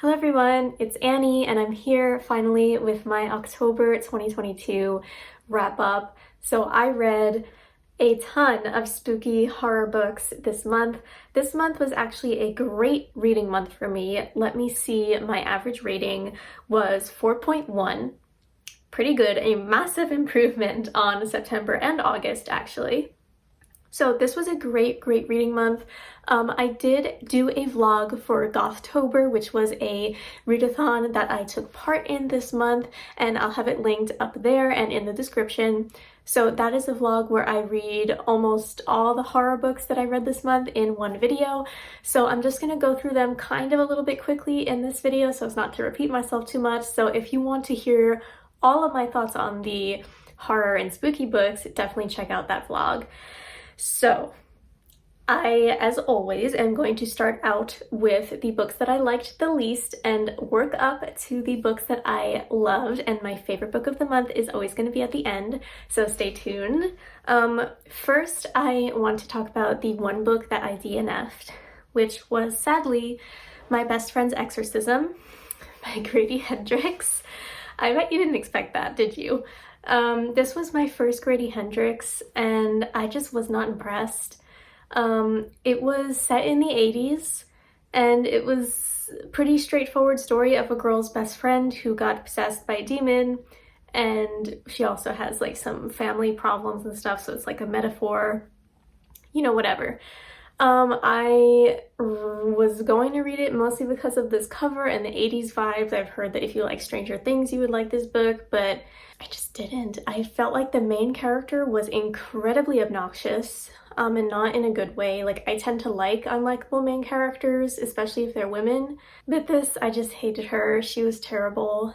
Hello everyone, it's Annie and I'm here finally with my October 2022 wrap up. So I read a ton of spooky horror books this month. This month was actually a great reading month for me. Let me see, my average rating was 4.1. Pretty good, a massive improvement on September and August actually. So this was a great reading month. I did do a vlog for Gothtober, which was a readathon that I took part in this month, and I'll have it linked up there and in the description. So that is a vlog where I read almost all the horror books that I read this month in one video. So I'm just gonna go through them kind of a little bit quickly in this video so as not to repeat myself too much. So if you want to hear all of my thoughts on the horror and spooky books, definitely check out that vlog. So I, as always, am going to start out with the books that I liked the least and work up to the books that I loved, and my favorite book of the month is always going to be at the end, so stay tuned. First, I want to talk about the one book that I DNF'd, which was sadly my best friend's Exorcism by Grady Hendrix. I bet you didn't expect that, did you? This was my first Grady Hendrix and I just was not impressed. It was set in the 80s and it was a pretty straightforward story of a girl's best friend who got possessed by a demon, and she also has like some family problems and stuff, so it's like a metaphor, you know, whatever. I was going to read it mostly because of this cover and the 80s vibes. I've heard that if you like Stranger Things, you would like this book, but I just didn't. I felt like the main character was incredibly obnoxious, and not in a good way. Like, I tend to like unlikable main characters, especially if they're women. But this, I just hated her. She was terrible.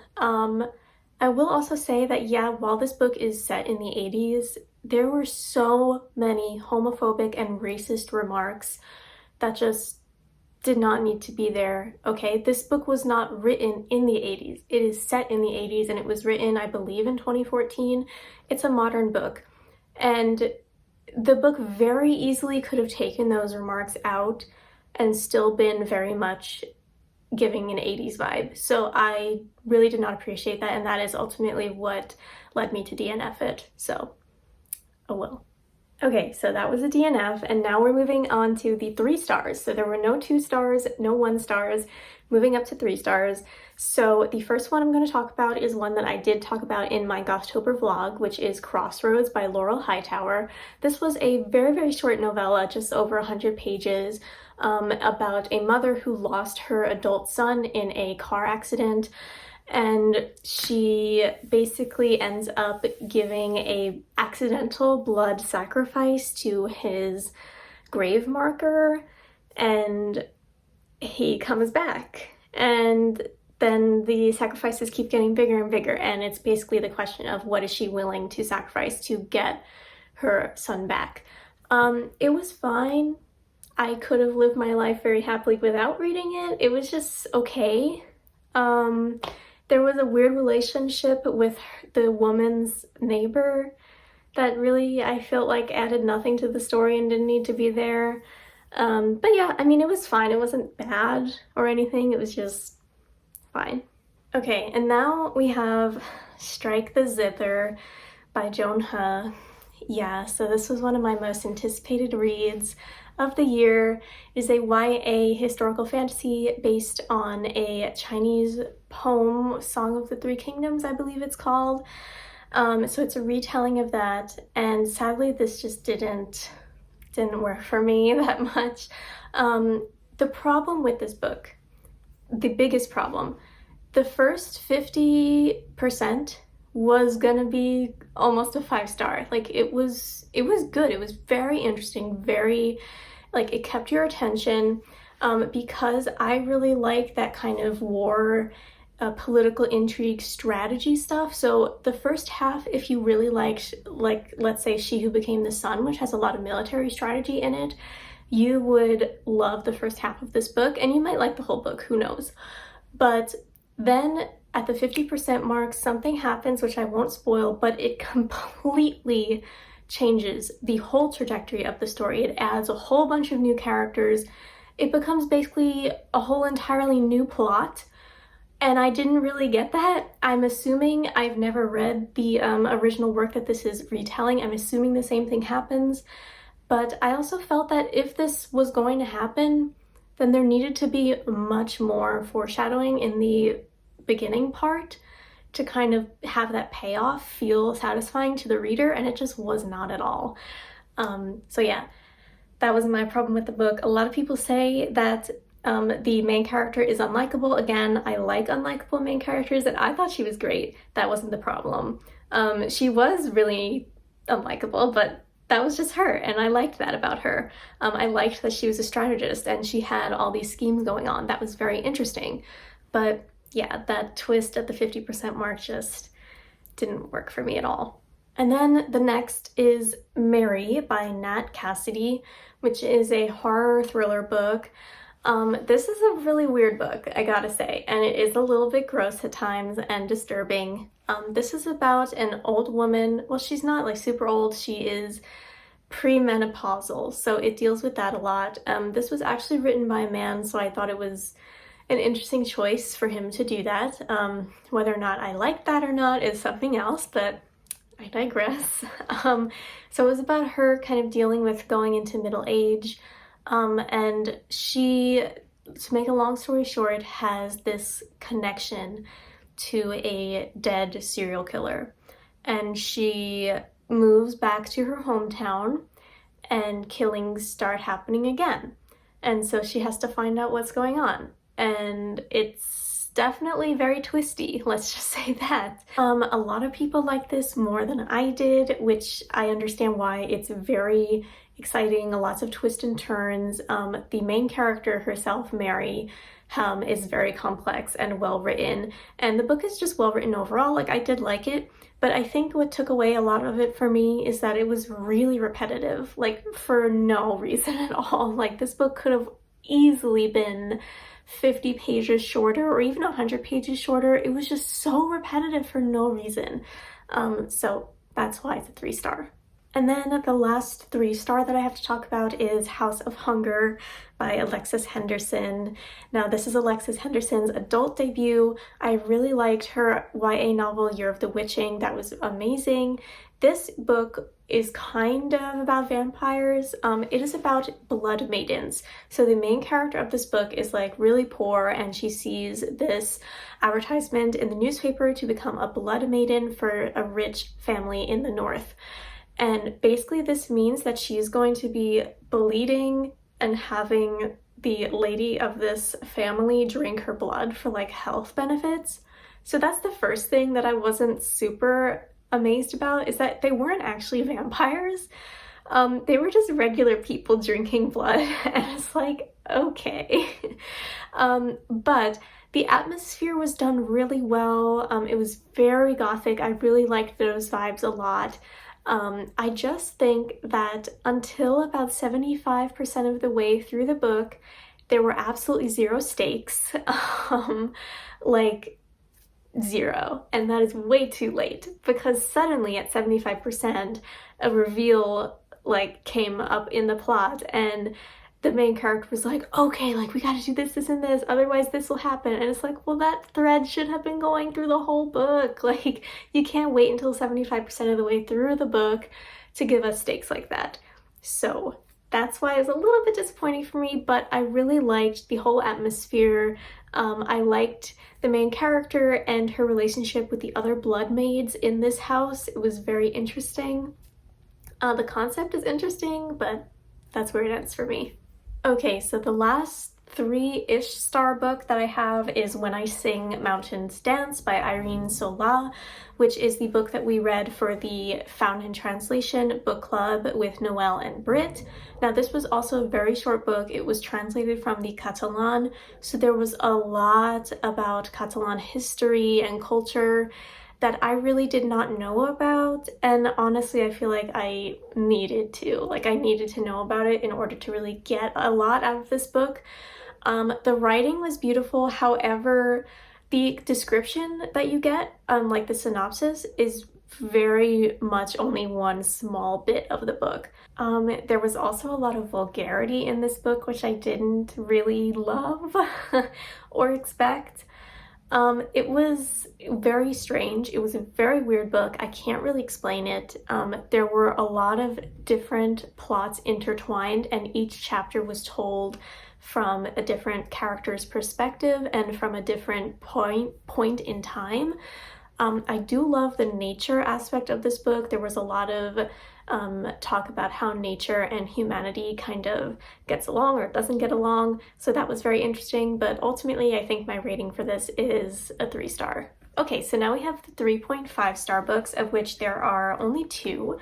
I will also say that, yeah, while this book is set in the 80s, there were so many homophobic and racist remarks that just did not need to be there, okay? This book was not written in the 80s. It is set in the 80s and it was written, I believe, in 2014. It's a modern book. And the book very easily could have taken those remarks out and still been very much giving an 80s vibe. So I really did not appreciate that, and that is ultimately what led me to DNF it. So, oh well. Okay, so that was a DNF, and now we're moving on to the 3 stars. So there were no 2 stars, no 1 stars, moving up to 3 stars. So the first one I'm going to talk about is one that I did talk about in my Gothtober vlog, which is Crossroads by Laurel Hightower. This was a very short novella, just over 100 pages, about a mother who lost her adult son in a car accident. And she basically ends up giving a accidental blood sacrifice to his grave marker, and he comes back. And then the sacrifices keep getting bigger and bigger, and it's basically the question of what is she willing to sacrifice to get her son back. It was fine. I could have lived my life very happily without reading it. It was just okay. There was a weird relationship with the woman's neighbor that really, I felt like, added nothing to the story and didn't need to be there. But yeah, I mean, it was fine. It wasn't bad or anything. It was just fine. Okay, and now we have Strike the Zither by Joan He. Yeah, so this was one of my most anticipated reads of the year. It is a YA historical fantasy based on a Chinese poem, Song of the Three Kingdoms, I believe it's called. So it's a retelling of that, and sadly this just didn't work for me that much. The problem with this book, the biggest problem, the first 50% was gonna be almost a 5-star. Like, it was good. It was very interesting, very, like, it kept your attention, because I really like that kind of war, political intrigue, strategy stuff. So the first half, if you really liked, like, let's say She Who Became the Sun, which has a lot of military strategy in it, you would love the first half of this book, and you might like the whole book, who knows. But then at the 50% mark, something happens, which I won't spoil, but it completely changes the whole trajectory of the story. It adds a whole bunch of new characters. It becomes basically a whole entirely new plot, And I didn't really get that. I'm assuming, I've never read the original work that this is retelling. I'm assuming the same thing happens. But I also felt that if this was going to happen, then there needed to be much more foreshadowing in the beginning part to kind of have that payoff feel satisfying to the reader, and it just was not at all. So yeah, that was my problem with the book. A lot of people say that the main character is unlikable. Again, I like unlikable main characters, and I thought she was great. That wasn't the problem. She was really unlikable, but that was just her, and I liked that about her. I liked that she was a strategist and she had all these schemes going on. That was very interesting. But yeah, that twist at the 50% mark just didn't work for me at all. And then the next is Mary by Nat Cassidy, which is a horror thriller book. This is a really weird book, I gotta say, and it is a little bit gross at times and disturbing. This is about an old woman. Well, she's not like super old, she is premenopausal, so it deals with that a lot. This was actually written by a man, so I thought it was an interesting choice for him to do that. Whether or not I like that or not is something else, but I digress. So it was about her kind of dealing with going into middle age, and she, to make a long story short, has this connection to a dead serial killer, and she moves back to her hometown and killings start happening again, and so she has to find out what's going on, and it's definitely very twisty, let's just say that. A lot of people like this more than I did, which I understand why. It's very exciting, lots of twists and turns. The main character herself, Mary, is very complex and well written, and the book is just well written overall. Like, I did like it, but I think what took away a lot of it for me is that it was really repetitive, like for no reason at all. Like, this book could have easily been 50 pages shorter or even 100 pages shorter. It was just so repetitive for no reason. So that's why it's a 3-star. And then the last 3-star that I have to talk about is House of Hunger by Alexis Henderson. Now, this is Alexis Henderson's adult debut. I really liked her YA novel, Year of the Witching. That was amazing. This book is kind of about vampires. It is about blood maidens. So the main character of this book is like really poor, and she sees this advertisement in the newspaper to become a blood maiden for a rich family in the north. And basically this means that she's going to be bleeding and having the lady of this family drink her blood for like health benefits. So that's the first thing that I wasn't super amazed about, is that they weren't actually vampires. They were just regular people drinking blood, and it's like, okay. But the atmosphere was done really well. It was very gothic. I really liked those vibes a lot. I just think that until about 75% of the way through the book, there were absolutely zero stakes, like zero, and that is way too late, because suddenly at 75%, a reveal like came up in the plot, and the main character was like, okay, like we gotta do this, this, and this, otherwise this will happen. And it's like, well, that thread should have been going through the whole book. Like, you can't wait until 75% of the way through the book to give us stakes like that. So that's why it was a little bit disappointing for me, but I really liked the whole atmosphere. I liked the main character and her relationship with the other blood maids in this house. It was very interesting. The concept is interesting, but that's where it ends for me. Okay, so the last 3-ish star book that I have is When I Sing Mountains Dance by Irene Sola, which is the book that we read for the Found in Translation book club with Noelle and Britt. Now, this was also a very short book. It was translated from the Catalan, so there was a lot about Catalan history and culture that I really did not know about, and honestly I feel like I needed to. Like, I needed to know about it in order to really get a lot out of this book. The writing was beautiful, however, the description that you get, like the synopsis, is very much only one small bit of the book. There was also a lot of vulgarity in this book, which I didn't really love or expect. It was very strange. It was a very weird book. I can't really explain it. There were a lot of different plots intertwined, and each chapter was told from a different character's perspective and from a different point in time. I do love the nature aspect of this book. There was a lot of talk about how nature and humanity kind of gets along or doesn't get along, so that was very interesting, but ultimately I think my rating for this is a 3-star. Okay, so now we have the 3.5-star books, of which there are only 2.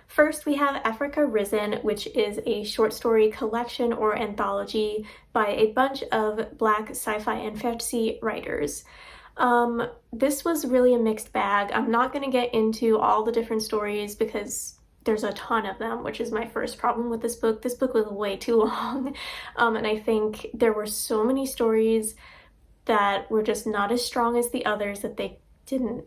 First, we have Africa Risen, which is a short story collection or anthology by a bunch of Black sci-fi and fantasy writers. This was really a mixed bag. I'm not going to get into all the different stories because there's a ton of them, which is my first problem with this book. This book was way too long, and I think there were so many stories that were just not as strong as the others that they didn't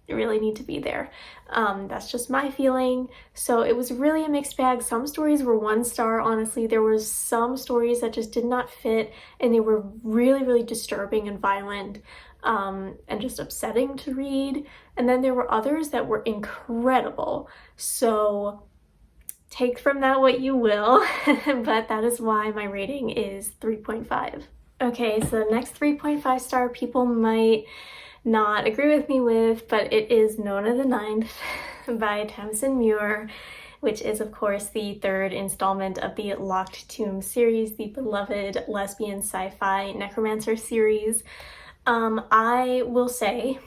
really need to be there. That's just my feeling. So it was really a mixed bag. Some stories were 1-star, honestly. There were some stories that just did not fit, and they were really, really disturbing and violent, and just upsetting to read. And then there were others that were incredible. So take from that what you will, but that is why my rating is 3.5. Okay, so the next 3.5-star people might not agree with me with, but it is Nona the Ninth by Tamsin Muir, which is of course the 3rd installment of the Locked Tomb series, the beloved lesbian sci-fi necromancer series. I will say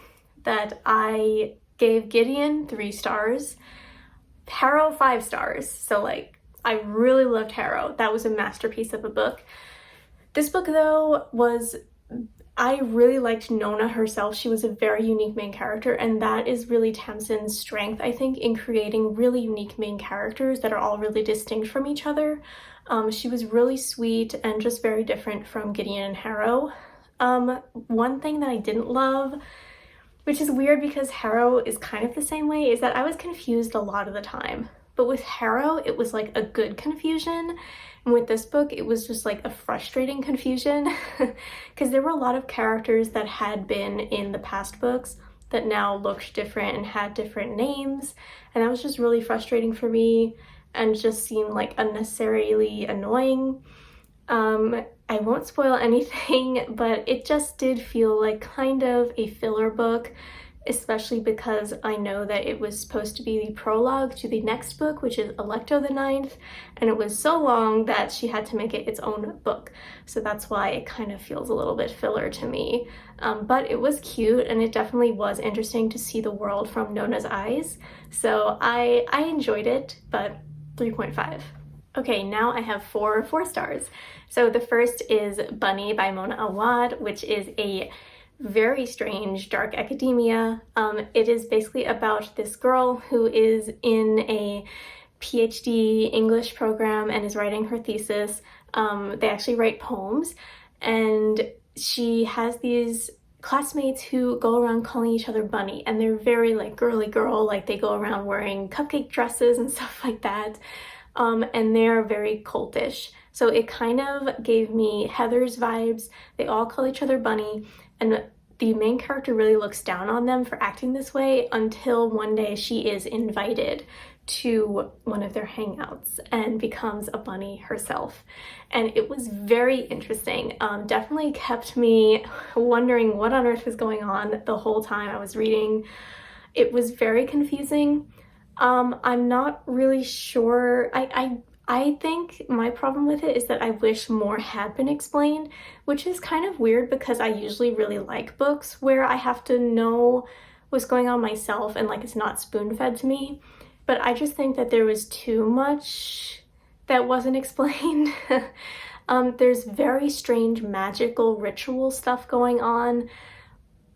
that I gave Gideon 3 stars, Harrow 5 stars, so like I really loved Harrow. That was a masterpiece of a book. This book though I really liked Nona herself. She was a very unique main character, and that is really Tamsin's strength, I think, in creating really unique main characters that are all really distinct from each other. She was really sweet and just very different from Gideon and Harrow. One thing that I didn't love, which is weird because Harrow is kind of the same way, is that I was confused a lot of the time. But with Harrow, it was like a good confusion. And with this book, it was just like a frustrating confusion because there were a lot of characters that had been in the past books that now looked different and had different names. And that was just really frustrating for me and just seemed like unnecessarily annoying. I won't spoil anything, but it just did feel like kind of a filler book, especially because I know that it was supposed to be the prologue to the next book, which is Alecto the Ninth, and it was so long that she had to make it its own book. So that's why it kind of feels a little bit filler to me. But it was cute, and it definitely was interesting to see the world from Nona's eyes. So I enjoyed it, but 3.5. Okay, now I have 4 stars. So the first is Bunny by Mona Awad, which is a very strange dark academia. It is basically about this girl who is in a PhD English program and is writing her thesis. They actually write poems, and she has these classmates who go around calling each other Bunny, and they're very like girly girl, like they go around wearing cupcake dresses and stuff like that. And they're very cultish. So it kind of gave me Heather's vibes. They all call each other Bunny, and the main character really looks down on them for acting this way until one day she is invited to one of their hangouts and becomes a bunny herself. And it was very interesting. Definitely kept me wondering what on earth was going on the whole time I was reading. It was very confusing. I'm not really sure. I think my problem with it is that I wish more had been explained, which is kind of weird because I usually really like books where I have to know what's going on myself and like it's not spoon-fed to me. But I just think that there was too much that wasn't explained. There's very strange magical ritual stuff going on,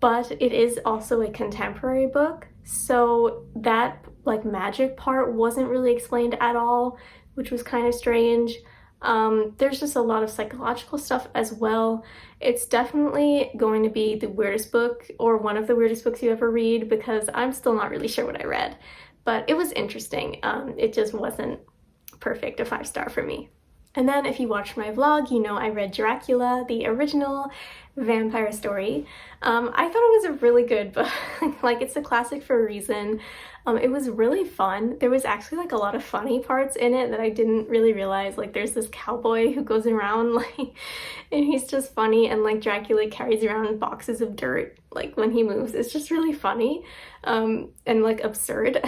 but it is also a contemporary book. So that like magic part wasn't really explained at all, which was kind of strange. There's just a lot of psychological stuff as well. It's definitely going to be the weirdest book or one of the weirdest books you ever read because I'm still not really sure what I read, but it was interesting. It just wasn't perfect, a 5-star for me. And then if you watched my vlog, you know I read Dracula, the original vampire story. I thought it was a really good book. Like, it's a classic for a reason. It was really fun. There was actually like a lot of funny parts in it that I didn't really realize. Like, there's this cowboy who goes around like, and he's just funny, and like Dracula carries around boxes of dirt like when he moves. It's just really funny and like absurd.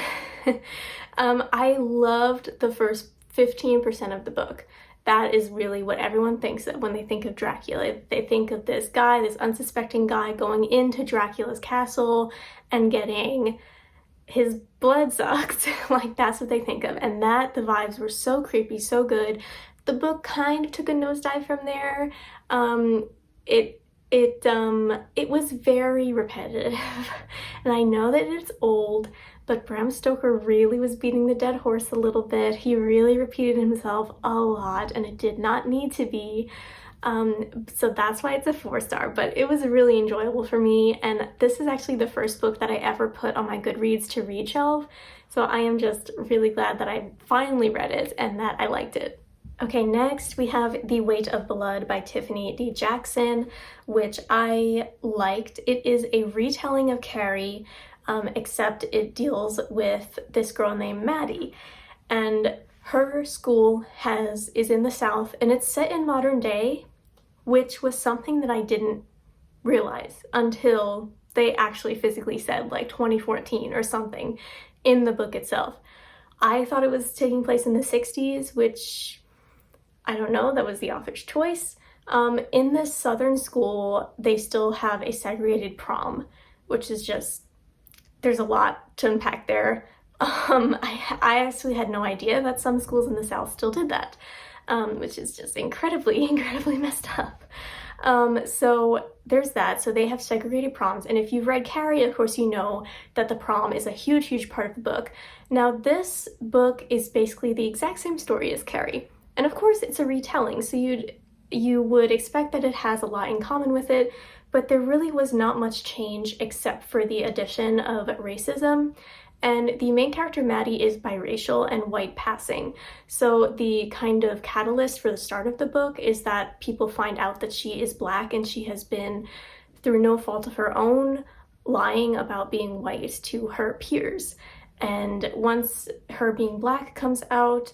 I loved the first 15% of the book. That is really what everyone thinks of when they think of Dracula. They think of this guy, this unsuspecting guy, going into Dracula's castle and getting his blood sucked. Like, that's what they think of. And that, the vibes were so creepy, so good. The book kind of took a nosedive from there. It was very repetitive. And I know that it's old, but Bram Stoker really was beating the dead horse a little bit. He really repeated himself a lot, and it did not need to be. So that's why it's a 4-star, but it was really enjoyable for me. And this is actually the first book that I ever put on my Goodreads to read shelf. So I am just really glad that I finally read it and that I liked it. Okay, next we have The Weight of Blood by Tiffany D. Jackson, which I liked. It is a retelling of Carrie, except it deals with this girl named Maddie. And her school is in the South, and it's set in modern day, which was something that I didn't realize until they actually physically said like 2014 or something in the book itself. I thought it was taking place in the 60s, which I don't know, that was the author's choice. In this southern school, they still have a segregated prom, which is just, there's a lot to unpack there. I actually had no idea that some schools in the South still did that, which is just incredibly messed up. So there's that. So they have segregated proms. And if you've read Carrie, of course, you know that the prom is a huge part of the book. Now, this book is basically the exact same story as Carrie. And of course, it's a retelling. So you would expect that it has a lot in common with it, but there really was not much change except for the addition of racism. And the main character, Maddie, is biracial and white passing. So the kind of catalyst for the start of the book is that people find out that she is Black, and she has been, through no fault of her own, lying about being white to her peers. And once her being Black comes out,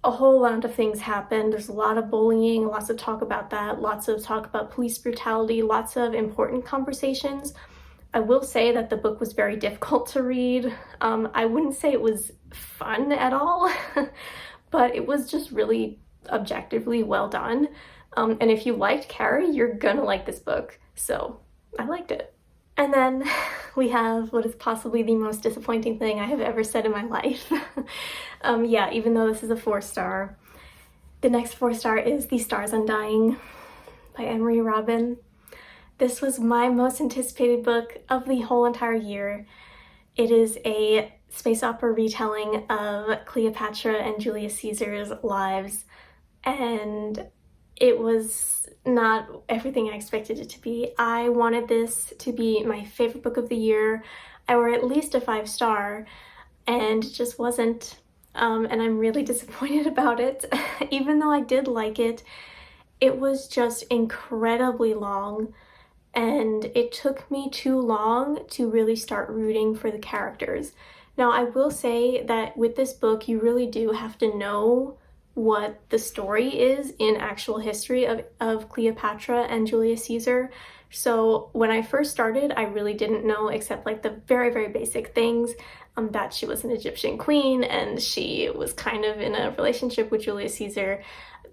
a whole lot of things happen. There's a lot of bullying, lots of talk about that, lots of talk about police brutality, lots of important conversations. I will say that the book was very difficult to read. I wouldn't say it was fun at all, but it was just really objectively well done. And if you liked Carrie, you're gonna like this book. So I liked it. And then we have what is possibly the most disappointing thing I have ever said in my life. Yeah, even though this is a 4-star, the next 4-star is The Stars Undying by Emery Robin. This was my most anticipated book of the whole entire year. It is a space opera retelling of Cleopatra and Julius Caesar's lives, and it was not everything I expected it to be. I wanted this to be my favorite book of the year, or at least a 5-star, and it just wasn't. And I'm really disappointed about it. Even though I did like it, it was just incredibly long, and it took me too long to really start rooting for the characters. Now, I will say that with this book, you really do have to know what the story is in actual history of Cleopatra and Julius Caesar. So when I first started, I really didn't know except like the very basic things, that she was an Egyptian queen and she was kind of in a relationship with Julius Caesar.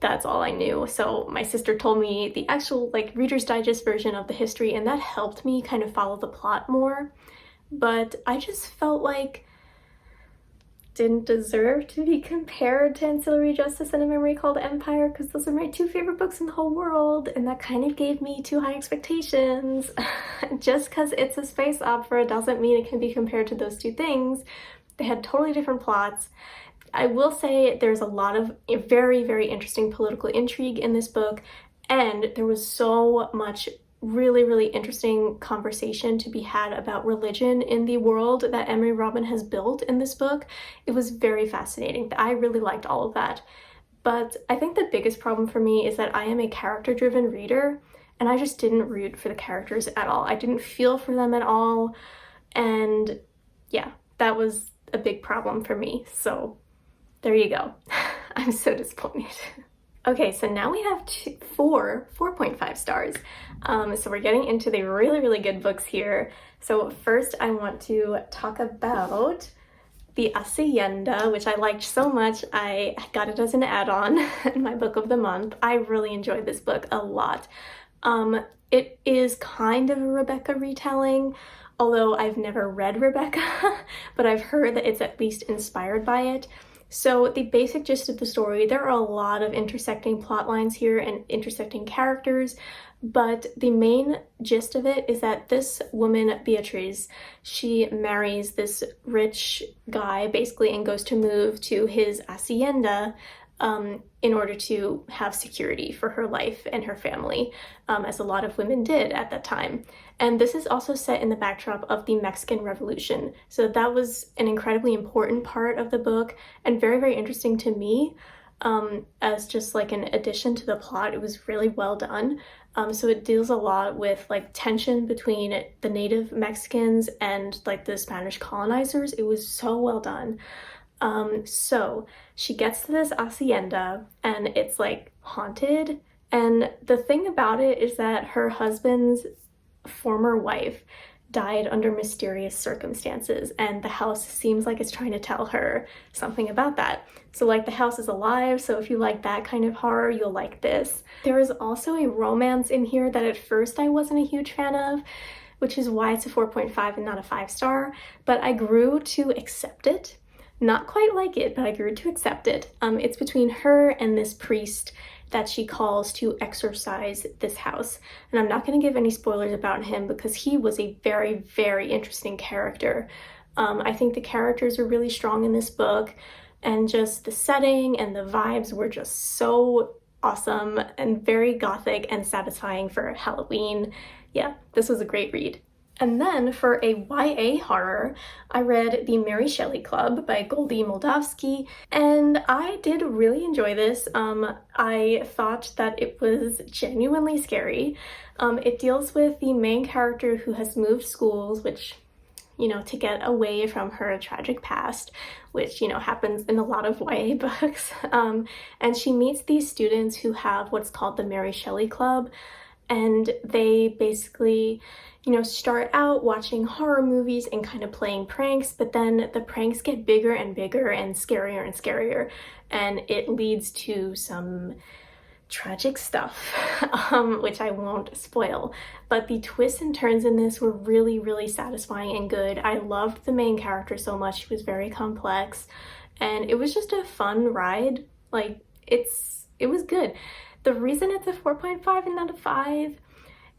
That's all I knew. So my sister told me the actual like Reader's Digest version of the history, and that helped me kind of follow the plot more. But I just felt like didn't deserve to be compared to Ancillary Justice and A Memory Called Empire, because those are my 2 favorite books in the whole world, and that kind of gave me too high expectations. Just because it's a space opera doesn't mean it can be compared to those 2 things. They had totally different plots. I will say there's a lot of very interesting political intrigue in this book, and there was so much really interesting conversation to be had about religion in the world that Emery Robin has built in this book. It was very fascinating. I really liked all of that. but I think the biggest problem for me is that I am a character-driven reader, and I just didn't root for the characters at all. I didn't feel for them at all, and yeah, that was a big problem for me. So there you go. I'm so disappointed. Okay, so now we have 4.5 stars. So we're getting into the really, really good books here. So first I want to talk about The Hacienda, which I liked so much. I got it as an add-on in my book of the month. I really enjoyed this book a lot. It is kind of a Rebecca retelling, although I've never read Rebecca, but I've heard that it's at least inspired by it. So the basic gist of the story, there are a lot of intersecting plot lines here and intersecting characters, but the main gist of it is that this woman, Beatriz, she marries this rich guy basically and goes to move to his hacienda in order to have security for her life and her family, as a lot of women did at that time. And this is also set in the backdrop of the Mexican Revolution. So that was an incredibly important part of the book and very, very interesting to me, as just like an addition to the plot. It was really well done. So it deals a lot with like tension between the native Mexicans and like the Spanish colonizers. It was so well done. So she gets to this hacienda and it's like haunted. And the thing about it is that her husband's former wife died under mysterious circumstances, and the house seems like it's trying to tell her something about that. So like the house is alive, so if you like that kind of horror, you'll like this. There is also a romance in here that at first I wasn't a huge fan of, which is why it's a 4.5 and not a 5-star, but I grew to accept it. Not quite like it, but I grew to accept it. It's between her and this priest that she calls to exorcise this house. And I'm not going to give any spoilers about him because he was a very, very interesting character. I think the characters are really strong in this book, and just the setting and the vibes were just so awesome and very gothic and satisfying for Halloween. Yeah, this was a great read. And then for a YA horror, I read The Mary Shelley Club by Goldie Moldavsky, and I did really enjoy this. I thought that it was genuinely scary. It deals with the main character who has moved schools, which, you know, to get away from her tragic past, which, you know, happens in a lot of YA books. And she meets these students who have what's called the Mary Shelley Club, and they basically, you know, start out watching horror movies and kind of playing pranks, but then the pranks get bigger and bigger and scarier, and it leads to some tragic stuff, which I won't spoil. But the twists and turns in this were really, really satisfying and good. I loved the main character so much. She was very complex, and it was just a fun ride. Like, it was good. The reason it's a 4.5 and not a 5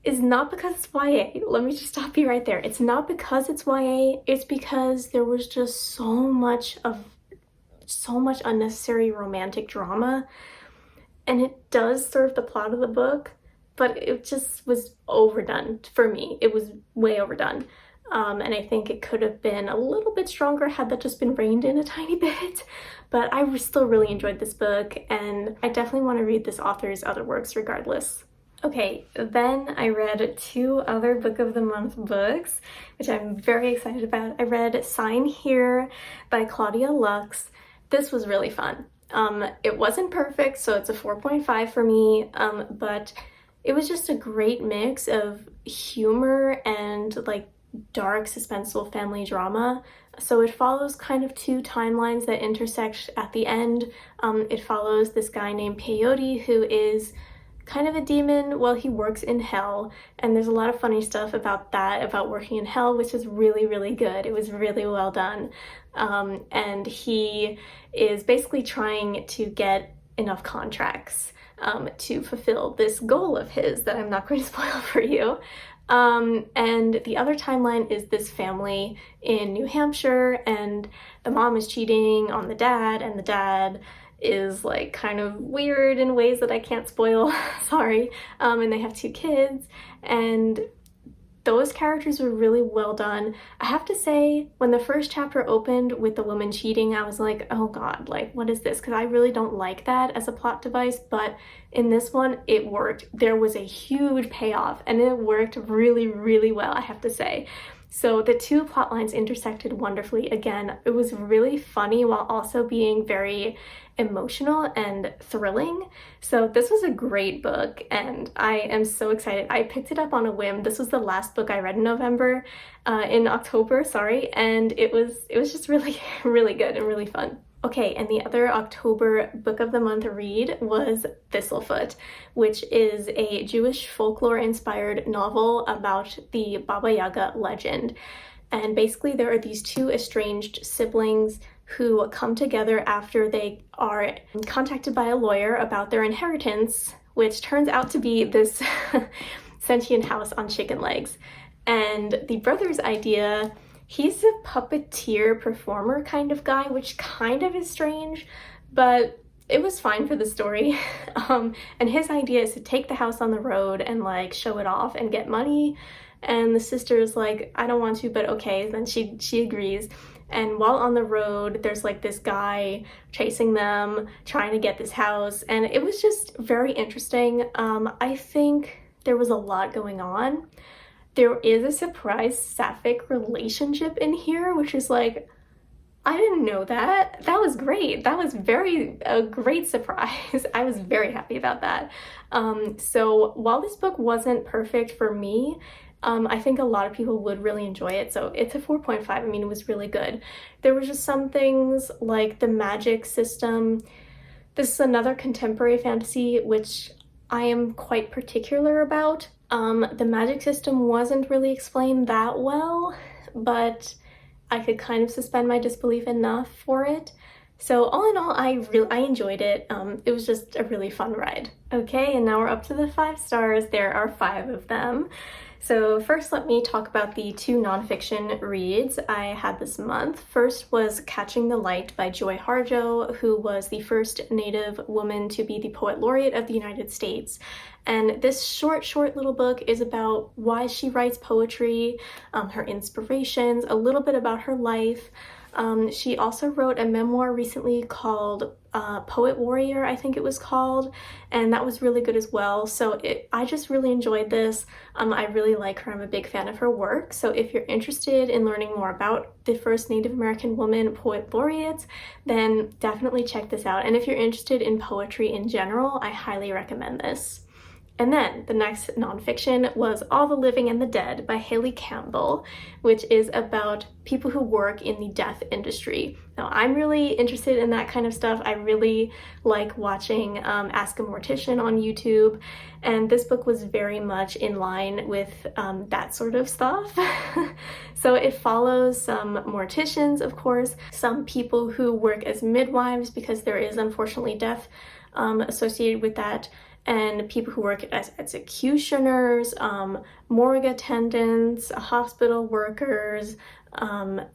is not because it's YA. Let me just stop you right there. It's not because it's YA, it's because there was just so much unnecessary romantic drama, and it does serve the plot of the book, but it just was overdone for me. It was way overdone. And I think it could have been a little bit stronger had that just been reined in a tiny bit. But I still really enjoyed this book, and I definitely want to read this author's other works regardless. Okay, then I read 2 other Book of the Month books, which I'm very excited about. I read Sign Here by Claudia Lux. This was really fun. It wasn't perfect, so it's a 4.5 for me, but it was just a great mix of humor and like dark, suspenseful family drama. So it follows kind of 2 timelines that intersect at the end. It follows this guy named Peyote, who is kind of a demon. Well, he works in hell, and there's a lot of funny stuff about that, about working in hell, which is really, really good. It was really well done. And he is basically trying to get enough contracts to fulfill this goal of his that I'm not going to spoil for you. And the other timeline is this family in New Hampshire, and the mom is cheating on the dad, and the dad is like kind of weird in ways that I can't spoil, sorry. And they have 2 kids, and those characters were really well done. I have to say, when the first chapter opened with the woman cheating, I was like, oh god, like what is this? Because I really don't like that as a plot device, but in this one, it worked. There was a huge payoff and it worked really, really well, I have to say. So the two plot lines intersected wonderfully. Again, it was really funny while also being very emotional and thrilling. So this was a great book and I am so excited. I picked it up on a whim. This was the last book I read in October, sorry, and it was just really, really good and really fun. Okay, and the other October book of the month read was Thistlefoot, which is a Jewish folklore-inspired novel about the Baba Yaga legend. And basically there are these two estranged siblings who come together after they are contacted by a lawyer about their inheritance, which turns out to be this sentient house on chicken legs. And the brother's idea, he's a puppeteer performer kind of guy, which kind of is strange, but it was fine for the story. And his idea is to take the house on the road and like show it off and get money. And the sister's like, I don't want to, but okay. Then she agrees. And while on the road, there's like this guy chasing them, trying to get this house. And it was just very interesting. I think there was a lot going on. There is a surprise sapphic relationship in here, which is like, I didn't know that. That was great. That was a great surprise. I was very happy about that. So while this book wasn't perfect for me, I think a lot of people would really enjoy it. So it's a 4.5. I mean, it was really good. There were just some things like the magic system. This is another contemporary fantasy, which I am quite particular about. The magic system wasn't really explained that well, but I could kind of suspend my disbelief enough for it. So all in all, I enjoyed it. It was just a really fun ride. Okay, and now we're up to the 5 stars. There are 5 of them. So first, let me talk about the 2 nonfiction reads I had this month. First was Catching the Light by Joy Harjo, who was the first Native woman to be the Poet Laureate of the United States. And this short little book is about why she writes poetry, her inspirations, a little bit about her life. She also wrote a memoir recently called Poet Warrior, I think it was called, and that was really good as well. So I just really enjoyed this. I really like her. I'm a big fan of her work. So if you're interested in learning more about the first Native American woman Poet Laureates, then definitely check this out. And if you're interested in poetry in general, I highly recommend this. And then the next nonfiction was All the Living and the Dead by Haley Campbell, which is about people who work in the death industry. Now, I'm really interested in that kind of stuff. I really like watching Ask a Mortician on YouTube, and this book was very much in line with that sort of stuff. So it follows some morticians, of course, some people who work as midwives because there is unfortunately death associated with that, and people who work as executioners, morgue attendants, hospital workers,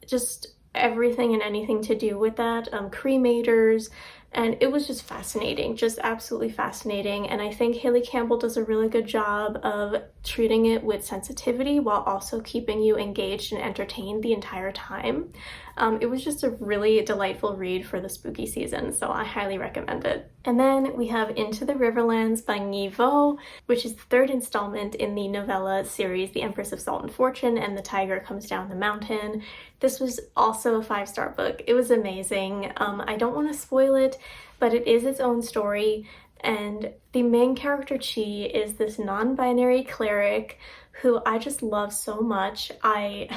just everything and anything to do with that, cremators, and it was just fascinating, just absolutely fascinating. And I think Haley Campbell does a really good job of treating it with sensitivity while also keeping you engaged and entertained the entire time. It was just a really delightful read for the spooky season, so I highly recommend it. And then we have Into the Riverlands by Nhi Vo, which is the 3rd installment in the novella series The Empress of Salt and Fortune and the Tiger Comes Down the Mountain. This was also a 5-star book. It was amazing. I don't want to spoil it, but it is its own story, and the main character Chi is this non-binary cleric who I just love so much. I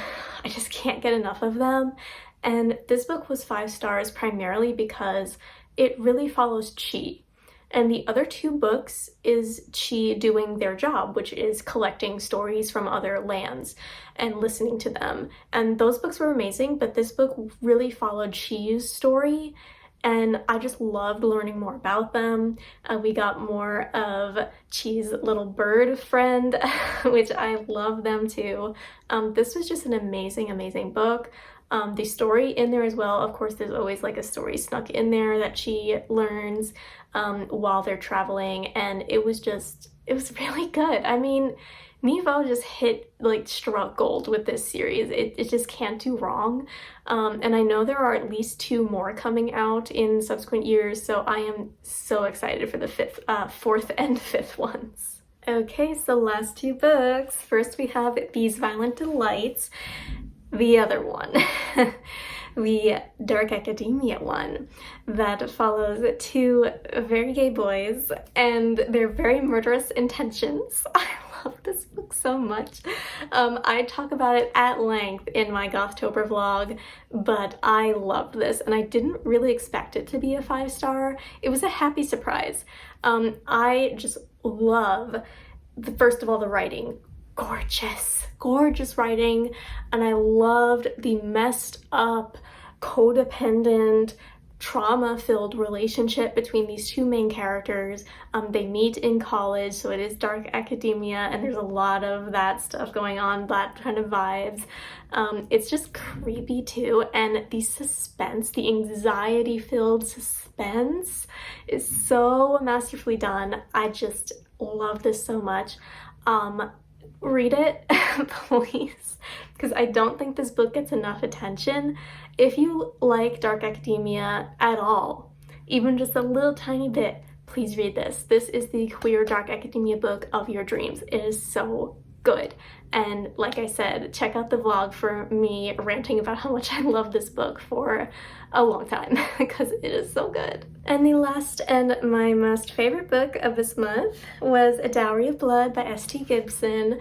just can't get enough of them. And this book was 5 stars primarily because it really follows Chi. And the other 2 books is Chi doing their job, which is collecting stories from other lands and listening to them. And those books were amazing, but this book really followed Chi's story, and I just loved learning more about them. We got more of Chi's little bird friend, which I love them too. This was just an amazing book. The story in there as well, of course, there's always like a story snuck in there that she learns while they're traveling, and it was really good. I mean, Nevo just struck gold with this series. It just can't do wrong. And I know there are at least 2 more coming out in subsequent years, so I am so excited for the 4th and 5th ones. Okay, so last 2 books. First we have These Violent Delights, the other one. The Dark Academia one that follows 2 very gay boys and their very murderous intentions. I love this book so much. I talk about it at length in my Gothtober vlog, but I loved this and I didn't really expect it to be a 5-star. It was a happy surprise. I just love, first of all, the writing. Gorgeous writing, and I loved the messed up, codependent, trauma-filled relationship between these 2 main characters. They meet in college, so it is dark academia, and there's a lot of that stuff going on, that kind of vibes. It's just creepy too, and the suspense, the anxiety-filled suspense is so masterfully done. I just love this so much. Read it, please, because I don't think this book gets enough attention. If you like dark academia at all, even just a little tiny bit, please read this. This is the queer dark academia book of your dreams. It is so good. And like I said, check out the vlog for me ranting about how much I love this book for a long time because it is so good. And the last and my most favorite book of this month was A Dowry of Blood by S.T. Gibson.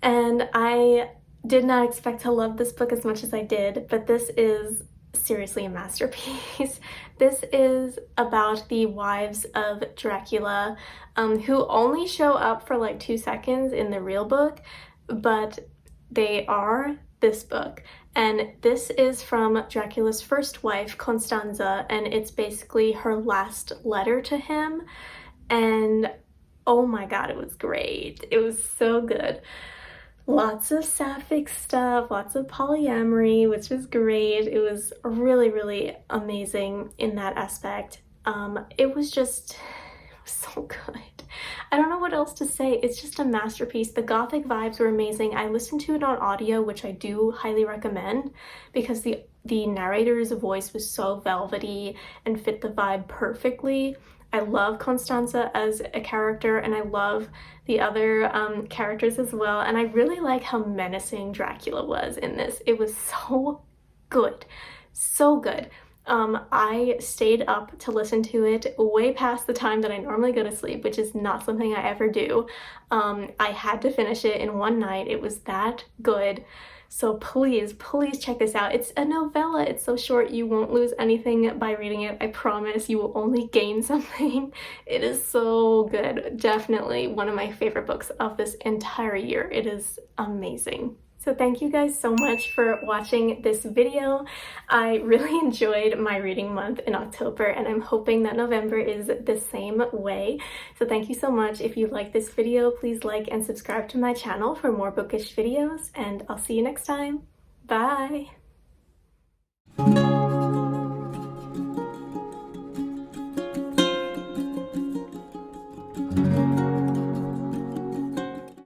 And I did not expect to love this book as much as I did, but this is seriously a masterpiece. This is about the wives of Dracula, who only show up for like 2 seconds in the real book, but they are this book. And this is from Dracula's first wife, Constanza, and it's basically her last letter to him. And oh my god, it was great. It was so good. Lots of sapphic stuff, lots of polyamory, which was great. It was really amazing in that aspect. It was so good. I don't know what else to say. It's just a masterpiece. The gothic vibes were amazing. I listened to it on audio, which I do highly recommend because the narrator's voice was so velvety and fit the vibe perfectly. I love Constanza as a character, and I love the other characters as well, and I really like how menacing Dracula was in this. It was so good. So good. I stayed up to listen to it way past the time that I normally go to sleep, which is not something I ever do. I had to finish it in one night. It was that good. So please check this out. It's a novella. It's so short. You won't lose anything by reading it. I promise. You will only gain something. It is so good. Definitely one of my favorite books of this entire year. It is amazing. So thank you guys so much for watching this video. I really enjoyed my reading month in October, and I'm hoping that November is the same way. So thank you so much. If you like this video, please like and subscribe to my channel for more bookish videos, and I'll see you next time. Bye!